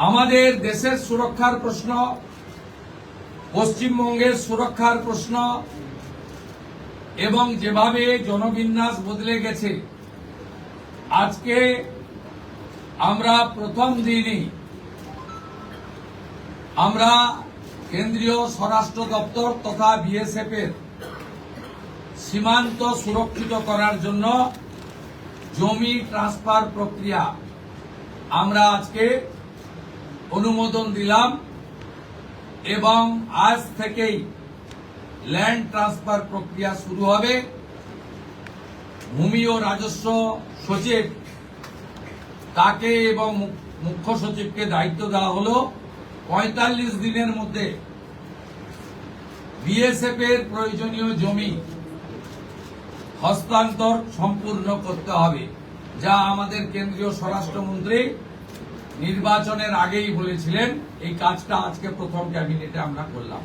আমাদের দেশের সুরক্ষার প্রশ্ন, পশ্চিমবঙ্গের সুরক্ষার প্রশ্ন এবং যেভাবে জনবিন্যাস বদলে গেছে, আজকে আমরা প্রথম দিনই আমরা কেন্দ্রীয় স্বরাষ্ট্র দপ্তর তথা বিএসএফ এর সীমান্ত সুরক্ষিত করার জন্য জমি ট্রান্সফার প্রক্রিয়া আমরা আজকে অনুমোদন দিলাম এবং আজ থেকেই ল্যান্ড ট্রান্সফার প্রক্রিয়া শুরু হবে। ভূমি ও রাজস্ব সচিব তাকে এবং মুখ্য সচিবকে দায়িত্ব দেওয়া হলো ৪৫ দিনের মধ্যে বিএসএফ এর প্রয়োজনীয় জমি হস্তান্তর সম্পূর্ণ করতে হবে, যা আমাদের কেন্দ্রীয় স্বরাষ্ট্রমন্ত্রী নির্বাচনের আগেই বলেছিলেন। এই কাজটা আজকে প্রথম ক্যাবিনেটে আমরা করলাম।